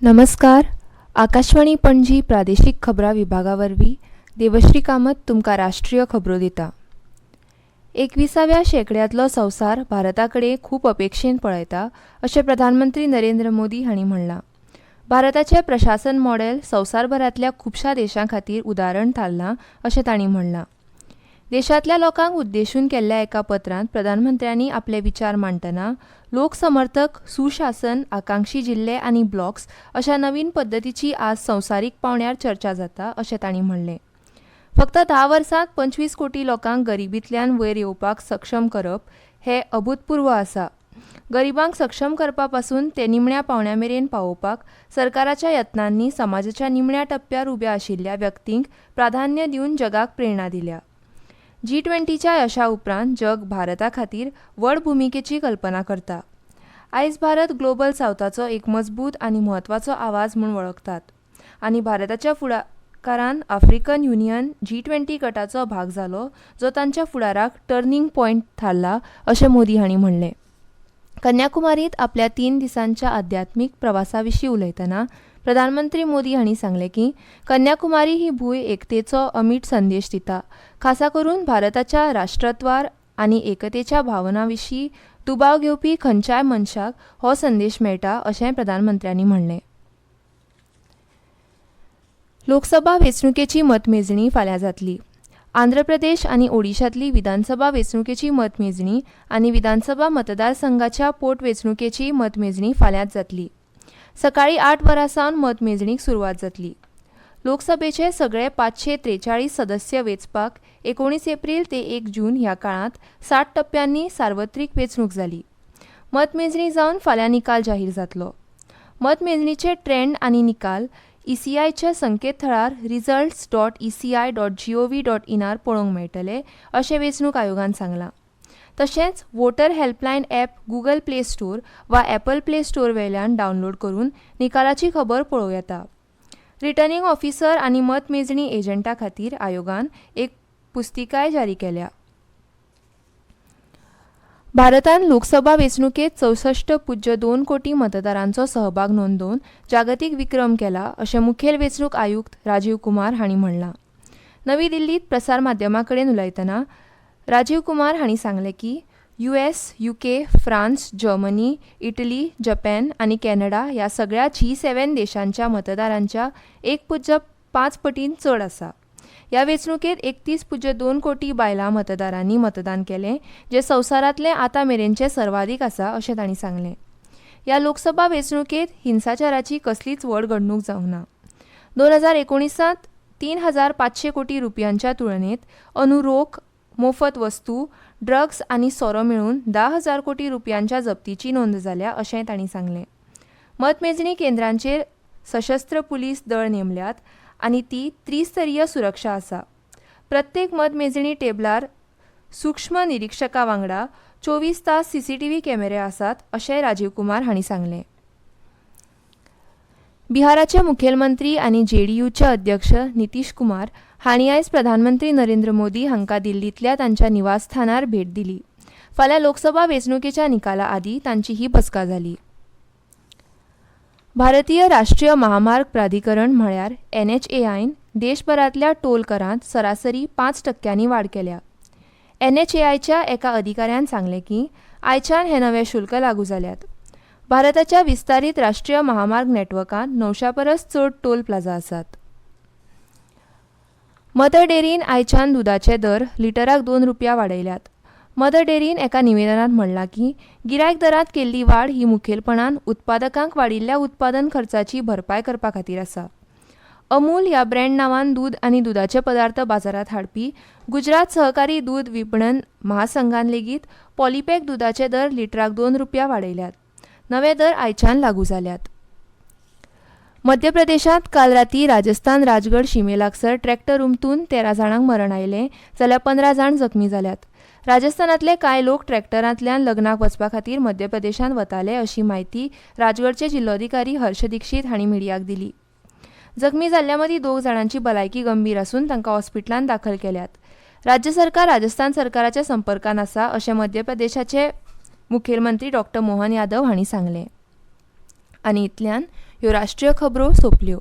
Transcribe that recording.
नमस्कार. आकाशवाणी पणजी प्रादेशीक खबरां विभागावरवीं देवश्री कामत तुमकां राष्ट्रीय खबरो दिता. 21व्या शेंकड्यांतलो संवसार भारता कडेन खूब अपेक्षेन पळयता अशें प्रधानमंत्री नरेंद्र मोदी हांणी म्हणलां. भारताचें प्रशासन मॉडेल संवसारभरांतल्या खुबशा देशां खातीर उदाहरण थारलां अशें तांणी म्हणलां. देशांतल्या लोकांक उद्देशून केल्ल्या एका पत्रांत प्रधानमंत्र्यांनी आपले विचार मांडटना लोकसमर्थक, सुशासन, आकांक्षी जिल्ले आनी ब्लॉक्स अशा नवीन पद्दतीची आज संवसारीक पावंड्यार चर्चा जाता अशें तांणी म्हणलें. फक्त 10 वर्सांत 25 कोटी लोकांक गरिबींतल्यान वयर येवपाक सक्षम करप हें अभूतपूर्व आसा. गरिबांक सक्षम करपा पासून ते निमण्या पावंड्या मेरेन पावोवपाक सरकाराच्या यत्नांनी समाजाच्या निमण्या टप्प्यार उब्या आशिल्ल्या व्यक्तींक प्राधान्य दिवन जगाक प्रेरणा दिल्या. G20च्या यशा उपरांत जग भारता खातीर व्हड भुमिकेची कल्पना करता. आयज भारत ग्लोबल सावथाचो एक मजबूत आनी म्हत्वाचो आवाज म्हूण वळखतात आनी भारताच्या फुडाकारान आफ्रिकन युनियन G20 गटाचो भाग जालो, जो तांच्या फुडाराक टर्निंग पॉयंट थारला अशें मोदी हांणी म्हणलें. कन्याकुमारीत आपल्या 3 दिसांच्या आध्यात्मीक प्रवासा विशीं उलयतना प्रधानमंत्री मोदी हांणी सांगलें की कन्याकुमारी ही भूंय एकतेचो अमीट संदेश दिता. खासा करून भारताच्या राष्ट्रत्वार आनी एकतेच्या भावना विशीं दुबाव घेवपी खंयच्याय मनशाक हो संदेश मेळटा अशें प्रधानमंत्र्यांनी म्हणलें. लोकसभा वेंचणुकेची मतमेजणी फाल्यां जातली. आंध्र प्रदेश आनी ओडिशांतली विधानसभा वेंचणुकेची मतमेजणी आनी विधानसभा मतदारसंघाच्या पोटवेंचणुकेची मतमेजणी फाल्यांच जातली. सकाळीं 8 वरां सावन मतमेजणीक सुरवात जातली. लोकसभेचे सगळे 543 सदस्य वेंचपाक 19 एप्रील ते 1 जून ह्या काळांत 60 टप्प्यांनी सार्वत्रीक वेंचणूक जाली. मतमेजणी जावन फाल्यां निकाल जाहीर जातलो. मतमेजणीचे ट्रेंड आनी निकाल ECIच्या संकेतथळार results.eci.gov.in पळोवंक मेळटले अशें वेंचणूक आयोगान सांगलां. तशेंच voter helpline app Google play store वा ॲपल प्ले स्टोर वेल्यान डावनलोड करून निकालाची खबर पळोवं येता. रिटर्निंग ऑफिसर आनी मतमेजणी एजंटा खातीर आयोगान एक पुस्तिकाय जारी केल्या. भारतान लोकसभा वेंचणुकेत 64.2 कोटी मतदारांचो सहभाग नोंदवून जागतीक विक्रम केला अशें मुखेल वेंचणूक आयुक्त राजीव कुमार हांणी म्हणलां. नवी दिल्लीत प्रसार माध्यमां कडेन उलयतना राजीव कुमार हांणी सांगलें की US, UK, France, Germany, Italy, Japan आनी कॅनडा ह्या सगळ्या G7 देशांच्या मतदारांच्या 1.5 पटीन चड आसा. ह्या वेंचणुकेत 31.2 कोटी बायलां मतदारांनी मतदान केलें, जें संवसारांतलें आतां मेरेनचें सर्वाधीक आसा अशें तांणी सांगलें. ह्या लोकसभा वेंचणुकेत हिंसाचाराची कसलीच व्हड घडणूक जावंक ना. 2019त 3,500 कोटी रुपयांच्या तुळनेत अनुरोख, मोफत वस्तू, ड्रग्स आनी सोरो मेळून 10,000 कोटी रुपयांच्या जप्तीची नोंद जाल्या अशेंय तांणी सांगलें. मतमेजणी केंद्रांचेर सशस्त्र पुलीस दळ नेमल्यात आनी ती त्रिस्तरीय सुरक्षा आसा. प्रत्येक मतमेजणी टेबलार सूक्ष्म निरीक्षकां वांगडा 24 तास CCTV कॅमेरे आसात अशेंय राजीव कुमार हांणी सांगलें. बिहाराचे मुखेलमंत्री आनी JDUचे अध्यक्ष नितीश कुमार हांणी आयज प्रधानमंत्री नरेंद्र मोदी हांकां दिल्लींतल्या तांच्या निवासस्थानार भेट दिली. फाल्यां लोकसभा वेंचणुकेच्या निकाला आदीं तांची ही बसका जाली. भारतीय राष्ट्रीय महामार्ग प्राधिकरण म्हळ्यार NHAIन देशभरांतल्या टोल करांत सरासरी 5% वाड केल्या. NHAIच्या एका अधिकाऱ्यान सांगलें की आयच्यान हे नवे शुल्क लागू जाल्यात. भारताच्या विस्तारीत राष्ट्रीय महामार्ग नेटवर्कांत 900 परस चड टोल प्लाझा आसात. मदर डेअरीन आयच्यान दुदाचे दर लिटराक 2 रुपया वाडयल्यात. मदर डेअरीन एका निवेदनांत म्हणलां की गिरायक दरांत केल्ली वाड ही मुखेलपणान उत्पादकांक वाडिल्ल्या उत्पादन खर्चाची भरपाय करपा खातीर आसा. अमूल ह्या ब्रँड नांवान दूद आनी दुदाचे पदार्थ बाजारांत हाडपी गुजरात सहकारी दूद विपणन महासंघान लेगीत पॉलिपॅक दुदाचे दर लिटराक 2 रुपया वाडयल्यात. नवे दर आयच्यान लागू जाल्यात. मध्य प्रदेशांत काल रातीं राजस्थान राजगड शिमेलागसर ट्रॅक्टर उमटून 13 जाणांक मरण आयलें जाल्यार 15 जाण जखमी जाल्यात. राजस्थानांतले कांय लोक ट्रॅक्टरांतल्यान लग्नाक वचपा खातीर मध्य प्रदेशांत वताले अशी माहिती राजगडचे जिल्लोधिकारी हर्ष दीक्षित हांणी मिडियाक दिली. जखमी जाल्ल्या मदीं 2 जाणांची भलायकी गंभीर आसून तांकां हॉस्पिटलांत दाखल केल्यात. राज्य सरकार राजस्थान सरकाराच्या संपर्कांत आसा अशें मध्य प्रदेशाचे मुखेलमंत्री डॉ. मोहन यादव हांणी सांगलें. आनी इतल्यान ह्यो राष्ट्रीय खबरो सोंपल्यो.